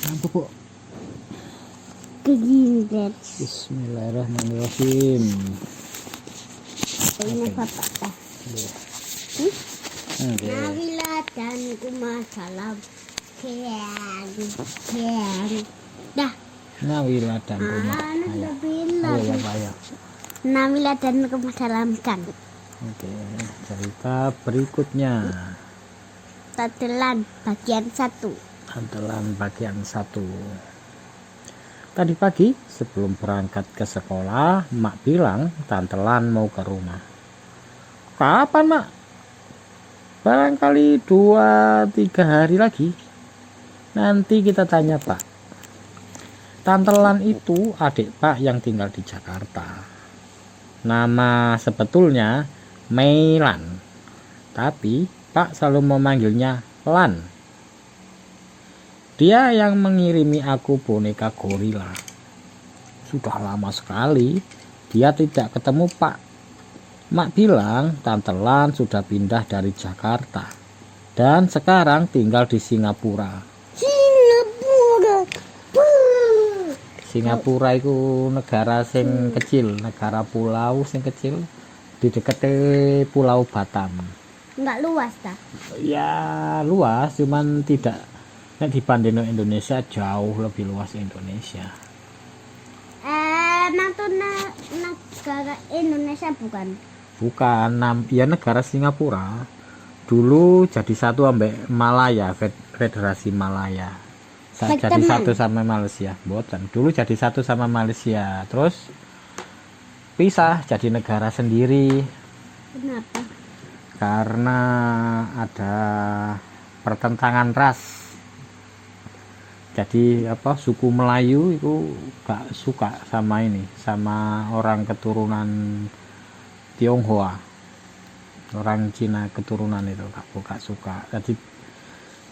Pupuk. Kegindet. Bismillahirrahmanirrahim. Ini bapak dah. Oke. Nabilah dan kumasalam. Kian. Dah. Nabilah dan rumah. Ayo. Ayo ya Pak ya. Nabilah dan kumasalamkan. Oke. Cerita berikutnya. Tatelan bagian 1. Antelan bagian 1. Tadi pagi sebelum berangkat ke sekolah, Mak bilang Tantelan mau ke rumah. Kapan, Mak? Barangkali 2-3 hari lagi. Nanti kita tanya, Pak. Tantelan itu adik Pak yang tinggal di Jakarta. Nama sebetulnya Meilan. Tapi Pak selalu memanggilnya Lan. Dia yang mengirimi aku boneka gorila. Sudah lama sekali dia tidak ketemu Pak. Mak bilang Tante Lan sudah pindah dari Jakarta dan sekarang tinggal di Singapura. Singapura itu negara sing kecil, negara pulau sing kecil di dekat Pulau Batam. Enggak luas dah. Ya luas, cuman tidak. Nek dibanding Indonesia jauh lebih luas Indonesia. Negara Indonesia bukan? Bukan, ya negara Singapura. Dulu jadi satu ambek Malaya, Federasi Malaya. Jadi satu sama Malaysia, boten. Dulu jadi satu sama Malaysia, terus pisah jadi negara sendiri. Kenapa? Karena ada pertentangan ras. Jadi suku Melayu itu gak suka sama sama orang keturunan Tionghoa, orang Cina keturunan itu gak suka. Jadi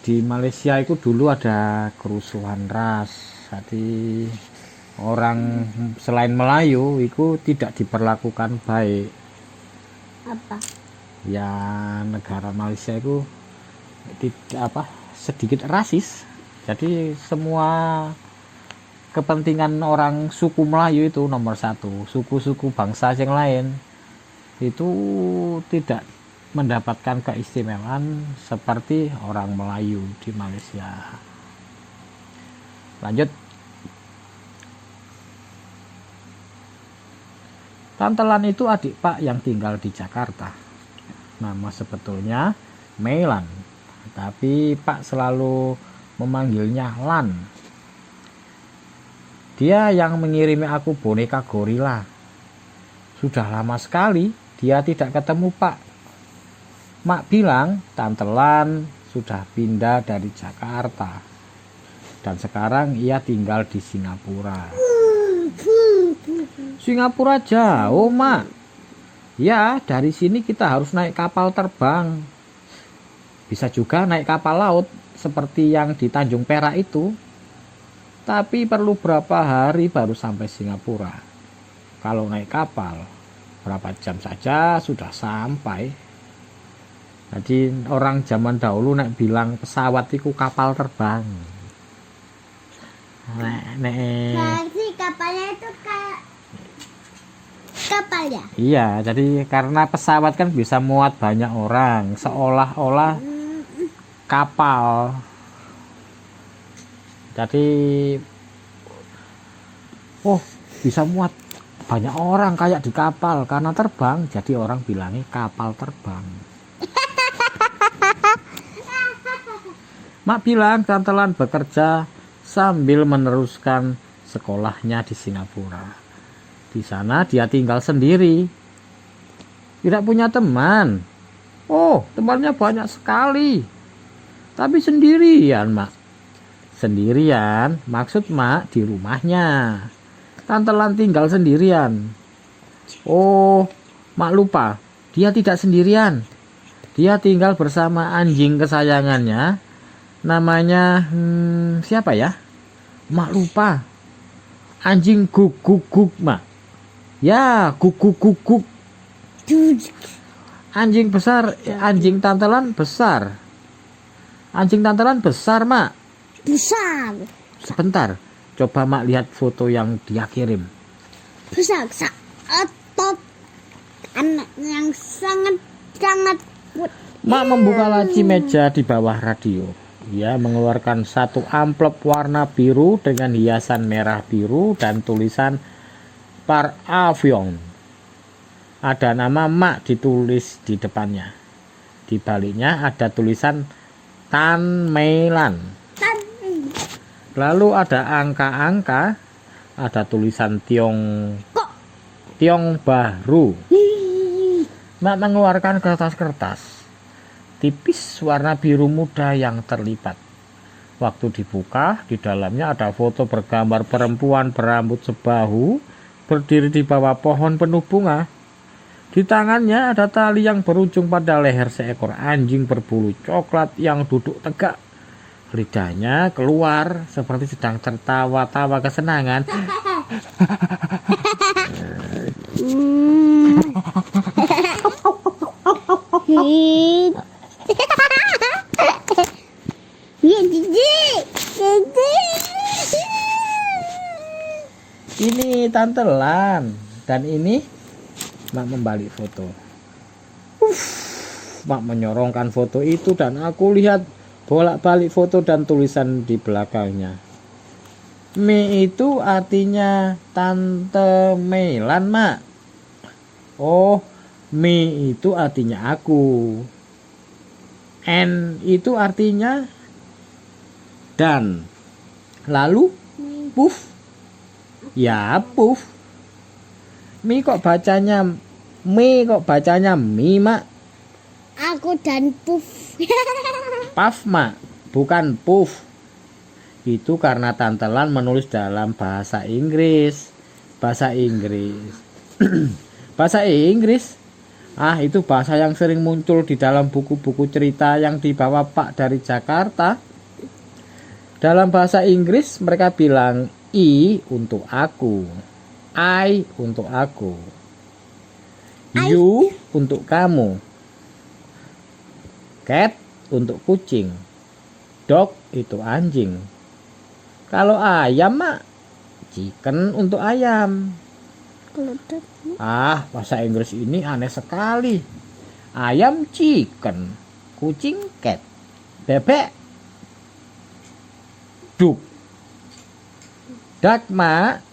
di Malaysia itu dulu ada kerusuhan ras. Jadi orang selain Melayu itu tidak diperlakukan baik. Apa? Ya negara Malaysia itu tidak sedikit rasis. Jadi semua kepentingan orang suku Melayu itu nomor satu. Suku-suku bangsa yang lain itu tidak mendapatkan keistimewaan seperti orang Melayu di Malaysia. Lanjut. Tantelan itu adik Pak yang tinggal di Jakarta. Nama sebetulnya Meilan, tapi Pak selalu memanggilnya Lan. Dia yang mengirimi aku boneka gorila. Sudah lama sekali dia tidak ketemu Pak. Mak bilang Tante Lan sudah pindah dari Jakarta dan sekarang ia tinggal di Singapura. Singapura jauh, Mak. Ya, dari sini kita harus naik kapal terbang. Bisa juga naik kapal laut seperti yang di Tanjung Perak itu. Tapi perlu berapa hari baru sampai Singapura. Kalau naik kapal berapa jam saja sudah sampai. Jadi orang zaman dahulu bilang pesawat itu kapal terbang. Jadi kapalnya itu kayak kapal ya? Iya, jadi karena pesawat kan bisa muat banyak orang, seolah-olah kapal. Jadi bisa muat banyak orang kayak di kapal karena terbang, jadi orang bilangnya kapal terbang. Mak bilang Tante Lan bekerja sambil meneruskan sekolahnya di Singapura. Di sana dia tinggal sendiri, tidak punya teman. Temannya banyak sekali, tapi sendirian, Mak. Sendirian maksud Mak di rumahnya. Tante Lan tinggal sendirian. Mak lupa, dia tidak sendirian. Dia tinggal bersama anjing kesayangannya. Namanya siapa ya? Mak lupa. Anjing guguk, Mak. Ya, guguk. Anjing besar, anjing Tante Lan besar. Anjing Tante Lan besar, Mak. Besar. sebentar. Coba Mak lihat foto yang dia kirim. Besar otot anak yang sangat kuat. Mak membuka laci meja di bawah radio. Ia mengeluarkan satu amplop warna biru dengan hiasan merah biru dan tulisan Par Avion. Ada nama Mak ditulis di depannya. Di baliknya ada tulisan Tan Meilan. Lalu ada angka-angka, ada tulisan Tiong Bahru. Mak mengeluarkan kertas-kertas tipis warna biru muda yang terlipat. Waktu dibuka, di dalamnya ada foto bergambar perempuan berambut sebahu berdiri di bawah pohon penuh bunga. Di tangannya ada tali yang berujung pada leher seekor anjing berbulu coklat yang duduk tegak. Lidahnya keluar seperti sedang tertawa-tawa kesenangan. Ini Tante Lan dan ini Mak membalik foto. Mak menyorongkan foto itu dan aku lihat bolak-balik foto dan tulisan di belakangnya. Mi itu artinya Tante Meilan, Mak. Oh, Mi itu artinya aku. N itu artinya dan. Lalu Puff. Ya, Puff. Mi kok bacanya Mi, Mak? Aku dan Puff. Puff, Mak, bukan Puff. Itu karena Tante Lan menulis dalam bahasa Inggris. Bahasa Inggris? Ah, itu bahasa yang sering muncul di dalam buku-buku cerita yang dibawa Pak dari Jakarta. Dalam bahasa Inggris mereka bilang I untuk aku, I untuk aku, you untuk kamu, cat untuk kucing, dog itu anjing. Kalau ayam, Mak, chicken untuk ayam. Ah, bahasa Inggris ini aneh sekali. Ayam chicken, kucing cat, bebek duck. Duck, Mak.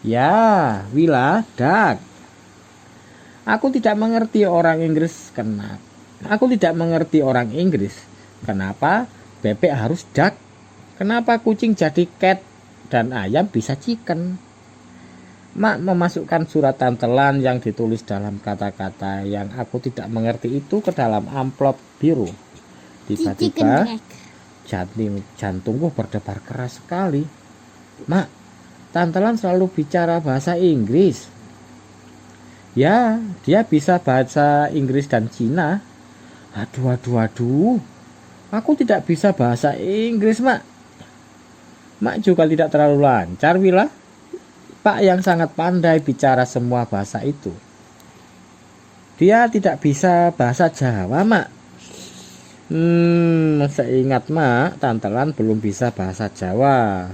Ya, Wila, duck. Aku tidak mengerti orang Inggris kenapa bebek harus duck. Kenapa kucing jadi cat dan ayam bisa chicken? Mak memasukkan surat Tante Lan yang ditulis dalam kata-kata yang aku tidak mengerti itu ke dalam amplop biru. Tiba-tiba jantungku berdebar keras sekali. Mak, Tante Lan selalu bicara bahasa Inggris. Ya, dia bisa bahasa Inggris dan Cina. Aduh. Aku tidak bisa bahasa Inggris, Mak. Mak juga tidak terlalu lancar, Wila. Pak yang sangat pandai bicara semua bahasa itu. Dia tidak bisa bahasa Jawa, Mak. Seingat Mak, Tante Lan belum bisa bahasa Jawa.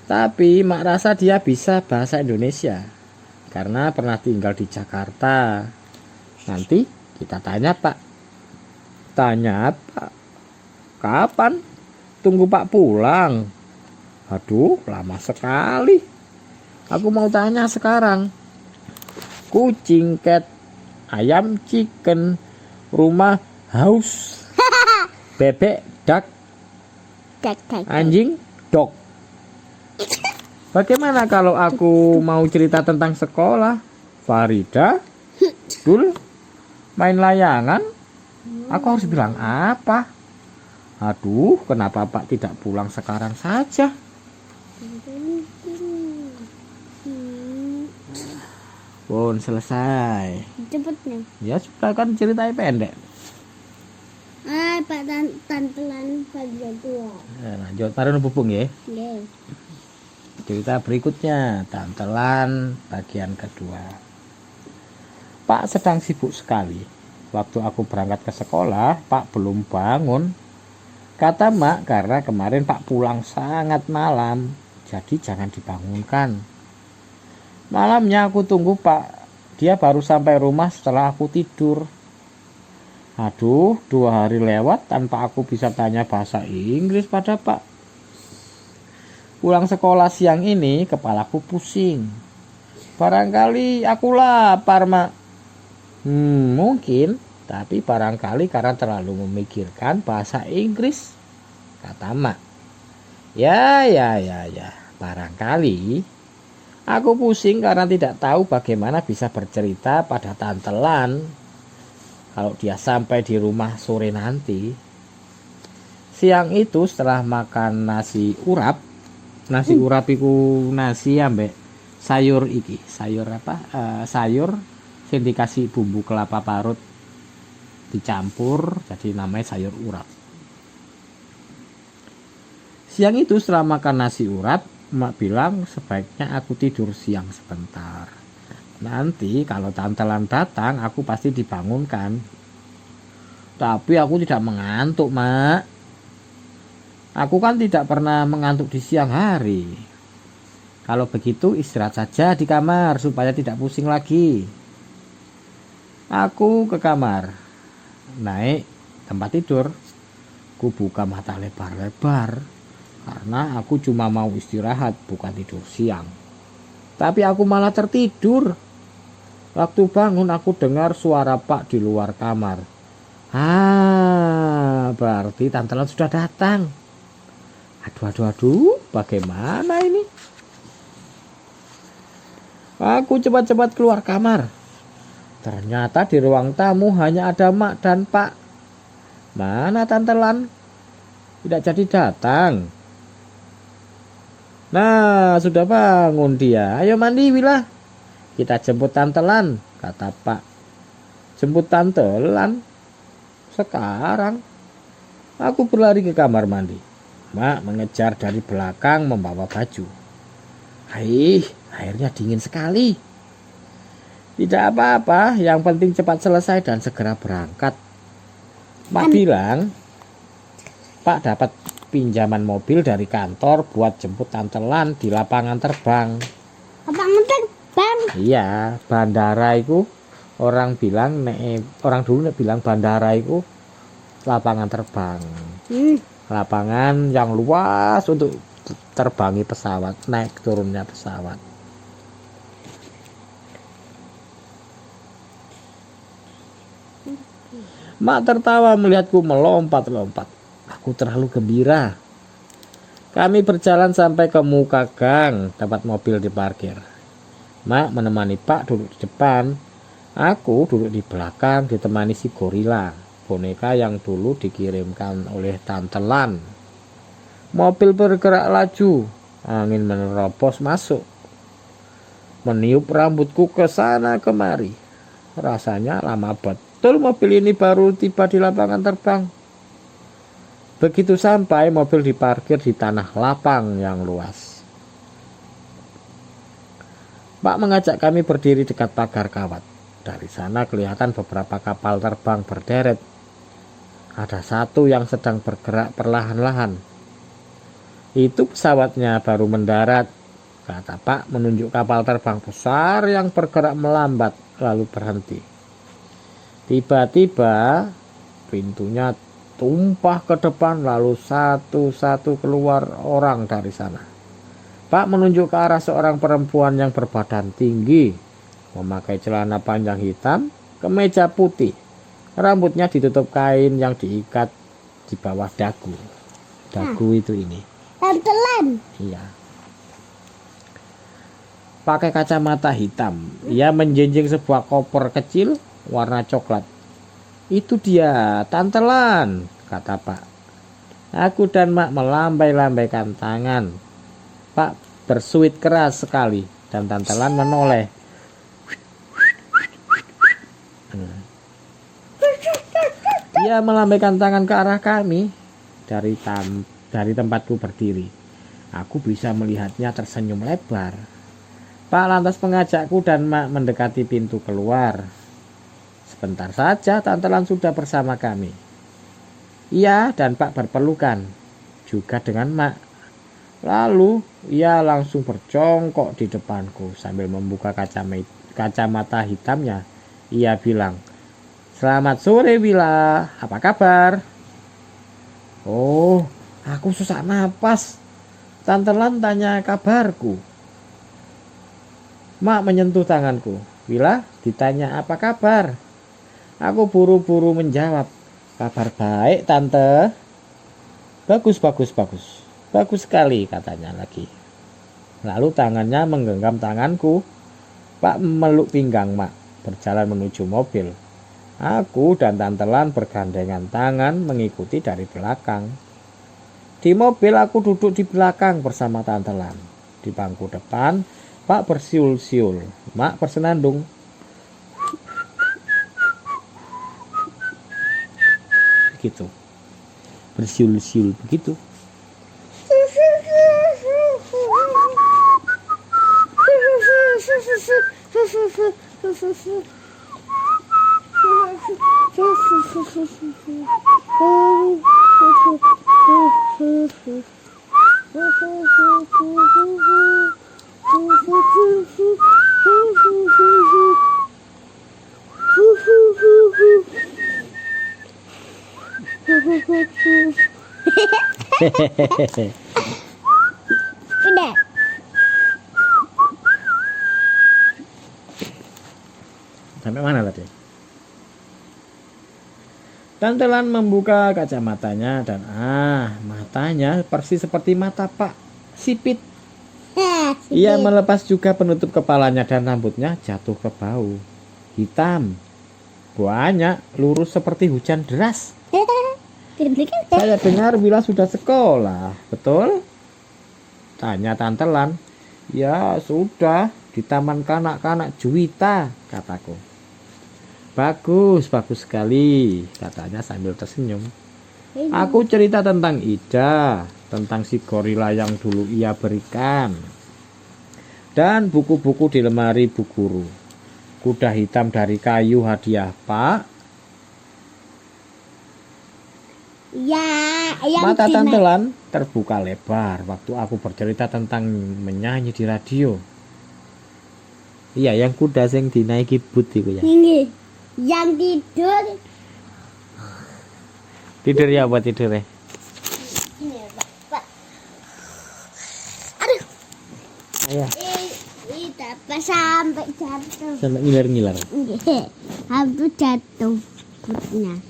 Tapi Mak rasa dia bisa bahasa Indonesia karena pernah tinggal di Jakarta. Nanti kita tanya Pak. Kapan? Tunggu Pak pulang. Aduh, lama sekali. Aku mau tanya sekarang. Kucing cat, ayam chicken, rumah house, bebek duck, anjing dog. Bagaimana kalau aku mau cerita tentang sekolah? Farida, Dul, main layangan? Aku harus bilang apa? Aduh, kenapa Pak tidak pulang sekarang saja? Pun selesai. Cepet nih. Ya sudah, kan ceritanya pendek. Pak Tante Lan bagian 2. Lanjut, taruh bubung ya. Yes. Cerita berikutnya, Tante Lan bagian kedua. Pak sedang sibuk sekali. Waktu aku berangkat ke sekolah, Pak belum bangun. Kata Mak, karena kemarin Pak pulang sangat malam, jadi jangan dibangunkan. Malamnya aku tunggu Pak, dia baru sampai rumah setelah aku tidur. Aduh, 2 hari lewat tanpa aku bisa tanya bahasa Inggris pada Pak. Pulang sekolah siang ini, kepalaku pusing. Barangkali aku lapar, Mak. Mungkin, tapi barangkali karena terlalu memikirkan bahasa Inggris, kata Mak. Ya, barangkali. Aku pusing karena tidak tahu bagaimana bisa bercerita pada Tante Lan kalau dia sampai di rumah sore nanti. Siang itu setelah makan nasi urap iku nasi ambek sayur iki, sayur apa? Sayur sing dikasih bumbu kelapa parut dicampur jadi namanya sayur urap. Siang itu setelah makan nasi urap, Mak bilang sebaiknya aku tidur siang sebentar. Nanti kalau Tante Lan datang aku pasti dibangunkan. Tapi aku tidak mengantuk, Mak. Aku kan tidak pernah mengantuk di siang hari. Kalau begitu istirahat saja di kamar supaya tidak pusing lagi. Aku ke kamar, naik tempat tidur. Ku buka mata lebar-lebar karena aku cuma mau istirahat, bukan tidur siang. Tapi aku malah tertidur. Waktu bangun aku dengar suara Pak di luar kamar. Berarti Tante Lan sudah datang. Aduh, bagaimana ini? Aku cepat-cepat keluar kamar. Ternyata di ruang tamu hanya ada Mak dan Pak. Mana Tante Lan? Tidak jadi datang. Nah, sudah bangun dia. Ayo mandi, Wila. Kita jemput Tante Lan, kata Pak. Jemput Tante Lan? Sekarang? Aku berlari ke kamar mandi. Mak mengejar dari belakang membawa baju. Airnya dingin sekali. Tidak apa-apa, yang penting cepat selesai dan segera berangkat. Mak bilang, Pak dapat pinjaman mobil dari kantor buat jemput Tante Lan di lapangan terbang. Lapangan terbang? Iya, bandara itu orang dulu bilang bandara itu lapangan terbang. Lapangan yang luas untuk terbangi pesawat, naik turunnya pesawat. Mak tertawa melihatku melompat-lompat. Aku terlalu gembira. Kami berjalan sampai ke muka gang tempat mobil diparkir. Mak menemani Pak duduk di depan. Aku duduk di belakang ditemani si gorila, boneka yang dulu dikirimkan oleh Tante Lan. Mobil bergerak laju. Angin menerobos masuk, meniup rambutku ke sana kemari. Rasanya lama betul mobil ini baru tiba di lapangan terbang. Begitu sampai, mobil diparkir di tanah lapang yang luas. Pak mengajak kami berdiri dekat pagar kawat. Dari sana kelihatan beberapa kapal terbang berderet. Ada satu yang sedang bergerak perlahan-lahan. Itu pesawatnya baru mendarat, kata Pak menunjuk kapal terbang besar yang bergerak melambat lalu berhenti. Tiba-tiba pintunya tumpah ke depan lalu satu-satu keluar orang dari sana. Pak menunjuk ke arah seorang perempuan yang berbadan tinggi, memakai celana panjang hitam, kemeja putih. Rambutnya ditutup kain yang diikat di bawah dagu. Dagu itu ini. Tante Lan. Iya. Pakai kacamata hitam. Ia menjinjing sebuah koper kecil warna coklat. Itu dia, Tante Lan, kata Pak. Aku dan Mak melambai-lambaikan tangan. Pak bersuit keras sekali dan Tante Lan menoleh. Dia melambaikan tangan ke arah kami dari tempatku berdiri. Aku bisa melihatnya tersenyum lebar. Pak lantas mengajakku dan Mak mendekati pintu keluar. Sebentar saja Tante Lan sudah bersama kami. Ia dan Pak berpelukan, juga dengan Mak. Lalu ia langsung berjongkok di depanku sambil membuka kacamata hitamnya. Ia bilang, "Selamat sore Wila, apa kabar?" Oh, aku susah napas. Tante Lan tanya kabarku. Mak menyentuh tanganku. Wila ditanya apa kabar. Aku buru-buru menjawab, "Kabar baik Tante." Bagus. Bagus sekali katanya lagi. Lalu tangannya menggenggam tanganku. Pak meluk pinggang Mak, berjalan menuju mobil. Aku dan Tante Lan bergandengan tangan mengikuti dari belakang. Di mobil aku duduk di belakang bersama Tante Lan. Di bangku depan, Pak bersiul-siul, Mak bersenandung. Begitu. Bersiul-siul begitu. Udah. Sampai mana tadi? Tante Lan membuka kacamatanya dan matanya persis seperti mata Pak Sipit. Ia melepas juga penutup kepalanya dan rambutnya jatuh ke bau. Hitam, banyak, lurus seperti hujan deras. Saya dengar Wila sudah sekolah, betul? Tanya Tante Lan. Ya sudah, di Taman Kanak-kanak Juwita, kataku. Bagus sekali, katanya sambil tersenyum. Aku cerita tentang Ida, tentang si gorila yang dulu ia berikan. Dan buku-buku di lemari Bu Guru. Kuda hitam dari kayu hadiah Pak. Ya, yang Mata Tante Lan terbuka lebar waktu aku bercerita tentang menyanyi di radio. Iya, yang kuda sing dinaiki but iku ya. Ini yang tidur. Tidur ya buat tidur ya. Ini Pak. Aduh. Ayo. Ini dapat sampai jatuh. Sampai ngiler-ngiler. Hampir jatuh putnya.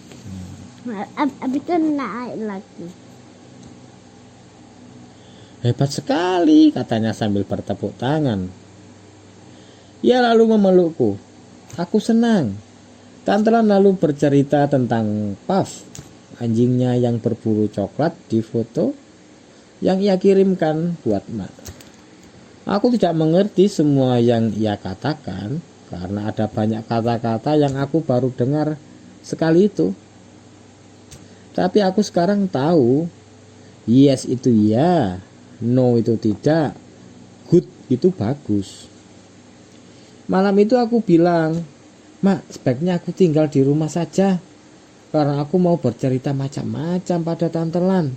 Habis itu naik lagi. Hebat sekali, katanya sambil bertepuk tangan. Ia lalu memelukku. Aku senang. Tante Lan lalu bercerita tentang Puff, anjingnya yang berbulu coklat di foto yang ia kirimkan buat Mak. Aku tidak mengerti semua yang ia katakan karena ada banyak kata-kata yang aku baru dengar sekali itu. Tapi aku sekarang tahu, yes itu ya, no itu tidak, good itu bagus. Malam itu aku bilang, "Mak, sebaiknya aku tinggal di rumah saja, karena aku mau bercerita macam-macam pada Tante Lan.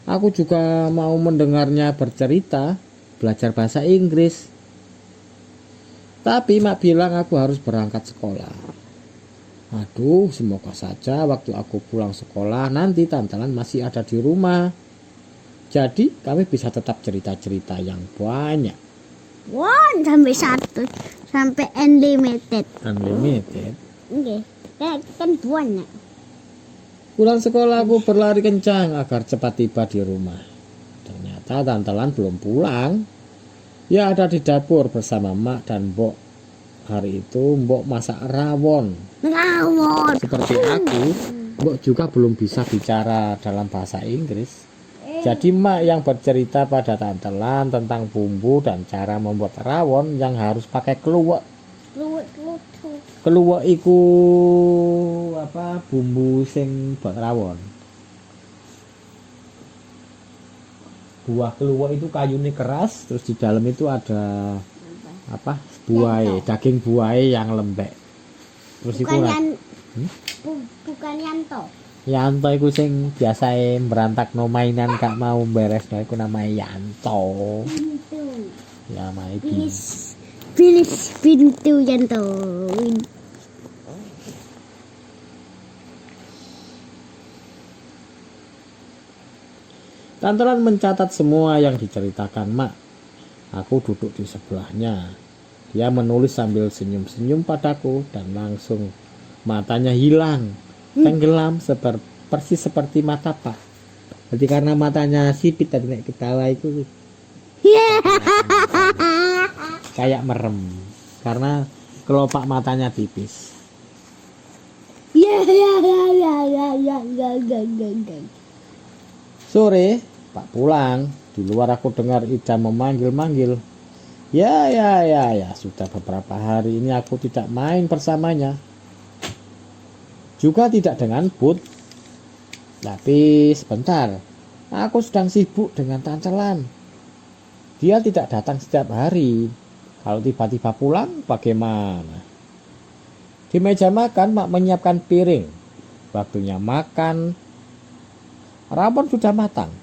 Aku juga mau mendengarnya bercerita, belajar bahasa Inggris." Tapi Mak bilang aku harus berangkat sekolah. Aduh, semoga saja waktu aku pulang sekolah nanti Tante Lan masih ada di rumah. Jadi kami bisa tetap cerita-cerita yang banyak. Wah, sampai satu, sampai unlimited. Unlimited. Oke, kan banyak. Pulang sekolah aku berlari kencang agar cepat tiba di rumah. Ternyata Tante Lan belum pulang. Ia ada di dapur bersama Mak dan Mbok. Hari itu Mbok masak rawon. Rawon. Seperti aku, Mbok juga belum bisa bicara dalam bahasa Inggris. Jadi Mak yang bercerita pada Tante Lan tentang bumbu dan cara membuat rawon yang harus pakai keluak. Keluak iku apa, bumbu sing buat rawon. Buah keluak itu kayunya keras, terus di dalam itu ada apa? Buah, daging buah yang lembek. Terus iku Bukan ora. Yan, Hmm? bukan Yanto. Yanto iku sing biasae berantakno mainan gak mau beres iku namanya Yanto. Pintu. Ya mai Bilis pintu Yanto. Tantelan mencatat semua yang diceritakan Mak. Aku duduk di sebelahnya. Dia menulis sambil senyum-senyum padaku dan langsung matanya hilang, tenggelam persis seperti mata Pak. Jadi karena matanya sipit tadi nek ketawa itu kayak merem karena kelopak matanya tipis. Ya. Sore, Pak pulang. Di luar aku dengar Ida memanggil-manggil. Ya, sudah beberapa hari ini aku tidak main bersamanya. Juga tidak dengan Bud. Tapi sebentar, aku sedang sibuk dengan Tantelan. Dia tidak datang setiap hari. Kalau tiba-tiba pulang, bagaimana? Di meja makan, Mak menyiapkan piring. Waktunya makan. Rawon sudah matang.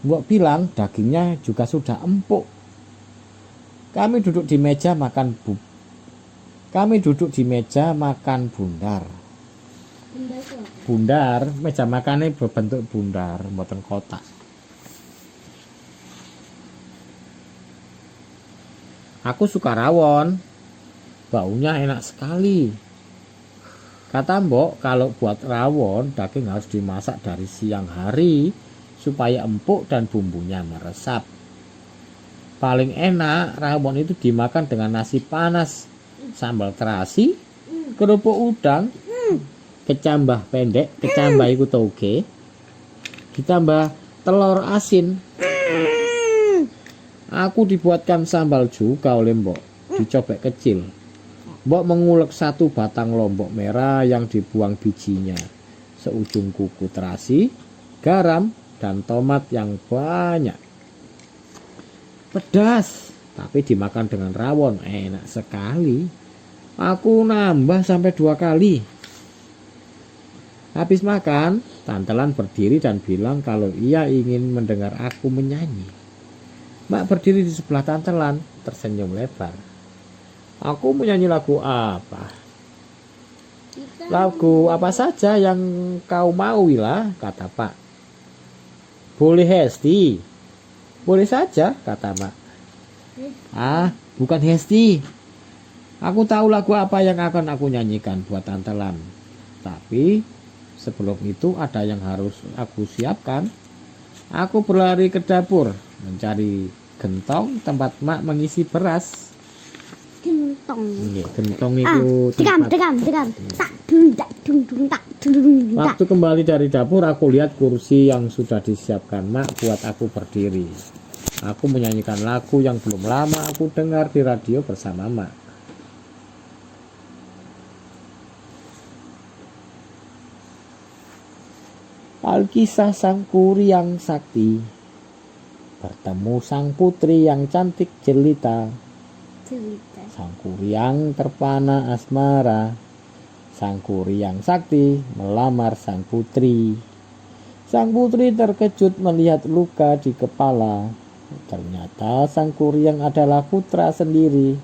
Mbok bilang dagingnya juga sudah empuk. Kami duduk di meja makan bundar. Bundar, meja makannya berbentuk bundar, mboten kotak. Aku suka rawon. Baunya enak sekali. Kata Mbok, kalau buat rawon, daging harus dimasak dari siang hari supaya empuk dan bumbunya meresap. Paling enak rawon itu dimakan dengan nasi panas, sambal terasi, kerupuk udang, kecambah pendek, kecambah itu toge, ditambah telur asin. Aku dibuatkan sambal juga oleh Mbok, dicobek kecil. Mbok mengulek satu batang lombok merah yang dibuang bijinya, seujung kuku terasi, garam, dan tomat yang banyak. Pedas, tapi dimakan dengan rawon enak sekali. Aku nambah sampai 2 kali. Habis makan, Tantelan berdiri dan bilang kalau ia ingin mendengar aku menyanyi. Mak berdiri di sebelah Tantelan, tersenyum lebar. Aku menyanyi lagu apa? Lagu apa saja yang kau mau, Wila, kata Pak. Boleh Hesti. Boleh saja, kata Mak. Ah, bukan Hesti. Aku tahu lagu apa yang akan aku nyanyikan buat Tantelan. Tapi sebelum itu ada yang harus aku siapkan. Aku berlari ke dapur mencari gentong tempat Mak mengisi beras. Gentong. Gentong itu Dekam. Tak dung tak. Waktu kembali dari dapur, aku lihat kursi yang sudah disiapkan Mak buat aku berdiri. Aku menyanyikan lagu yang belum lama aku dengar di radio bersama Mak. Alkisah sang Kuryang Sakti bertemu sang putri yang cantik jelita. Sang Kuryang terpana asmara. Sang Kuryang Sakti melamar sang putri. Sang putri terkejut melihat luka di kepala. Ternyata sang Kuryang adalah putra sendiri.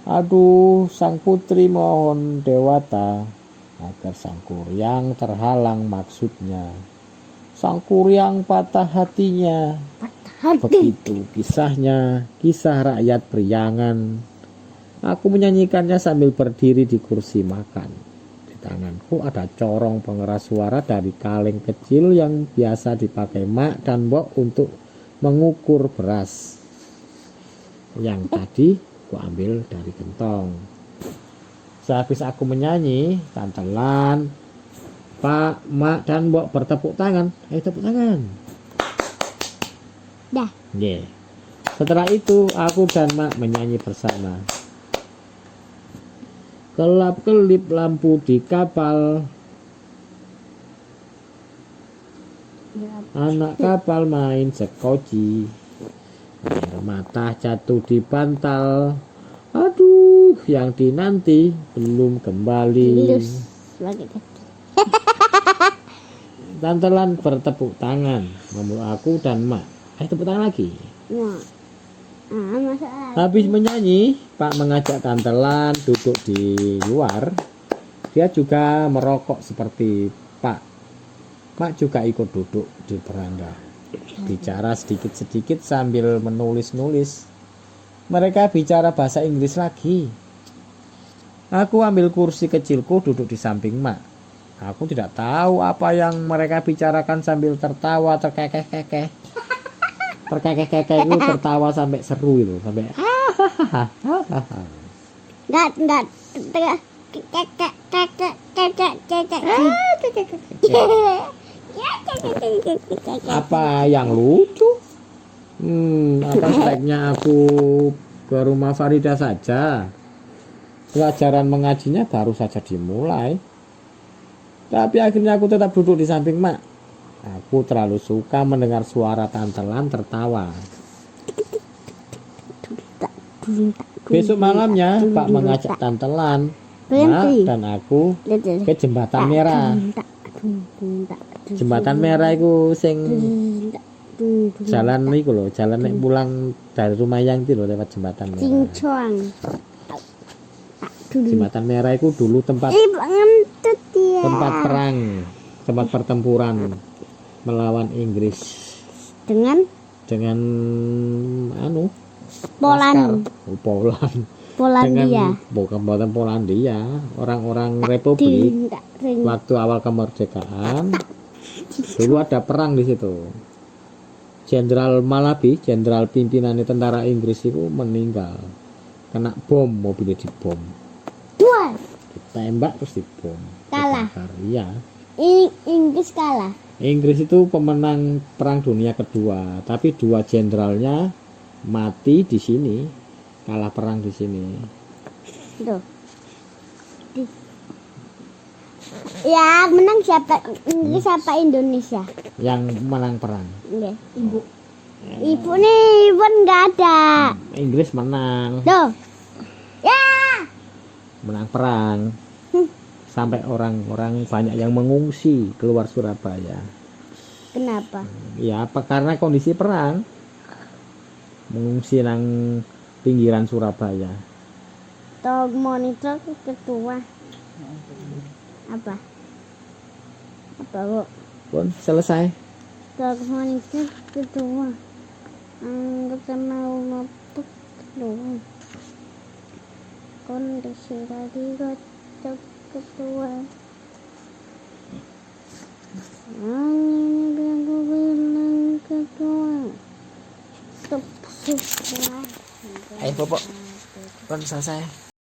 Aduh, sang putri mohon dewata agar sang Kuryang terhalang maksudnya. Sang Kuryang patah hatinya. Begitu kisahnya, kisah rakyat Priangan. Aku menyanyikannya sambil berdiri di kursi makan. Di tanganku ada corong pengeras suara dari kaleng kecil yang biasa dipakai Mak dan Mbok untuk mengukur beras. Yang tadi aku ambil dari gentong. Sehabis aku menyanyi, Tantelan, Pak, Mak, dan Mbok bertepuk tangan. Ayo tepuk tangan. Dah. Yeah. Setelah itu aku dan Mak menyanyi bersama. Kelap-kelip lampu di kapal. Anak kapal main sekoci. Air mata jatuh di bantal. Aduh, yang dinanti belum kembali. Lus lagi kecil. Tante Lan bertepuk tangan memeluk aku dan Mak. Tepuk tangan lagi. Nah, masalah. Habis menyanyi, Pak mengajak Tante Lan duduk di luar. Dia juga merokok seperti Pak. Mak juga ikut duduk di beranda. Bicara sedikit-sedikit sambil menulis-nulis. Mereka bicara bahasa Inggris lagi. Aku ambil kursi kecilku duduk di samping Mak. Aku tidak tahu apa yang mereka bicarakan sambil tertawa terkekeh-kekeh. Terkekeh-kekeh itu tertawa sampai seru itu, sampai Enggak. apa yang lucu? Apa sebaiknya aku ke rumah Farida saja? Pelajaran mengajinya baru saja dimulai. Tapi akhirnya aku tetap duduk di samping Mak. Aku terlalu suka mendengar suara Tante Lan tertawa. Besok malamnya Pak mengajak Tante Lan, Mak dan aku ke Jembatan Merah. Jembatan Merah itu sing jalan iku lho, jalan nek pulang dari rumah yang itu lho, lewat Jembatan Merah. Cincong. Jembatan Merah itu dulu tempat Ngentut ya. tempat perang, tempat pertempuran melawan Inggris Dengan dengan Poland. laskar. Polandia. Bukan Polandia, orang-orang Republik waktu awal kemerdekaan dulu ada perang di situ. Jenderal Malabi, jenderal pimpinan tentara Inggris itu meninggal, kena bom, mobilnya dibom, Dua. ditembak terus dibom. Kalah. Iya. Inggris kalah. Inggris itu pemenang Perang Dunia Kedua, tapi dua jenderalnya mati di sini, kalah perang di sini. Tuh. Ya, menang siapa? Inggris apa Indonesia? Yang menang perang. Iya. Ibu nih, ibu nggak ada. Inggris menang, Tuh. Ya. menang perang. Sampai orang-orang banyak yang mengungsi keluar Surabaya. Kenapa? Ya, apa karena kondisi perang? Mengungsi nang pinggiran Surabaya. Tuh monitor ketua. Apa? Bu? Pun selesai. Tuh monitor ketua. Anggota mau mabuk ketua. Kondisi tadi gocok ketua. Ini aku bilang ketua. Stop. Ayo Bobo, pun selesai.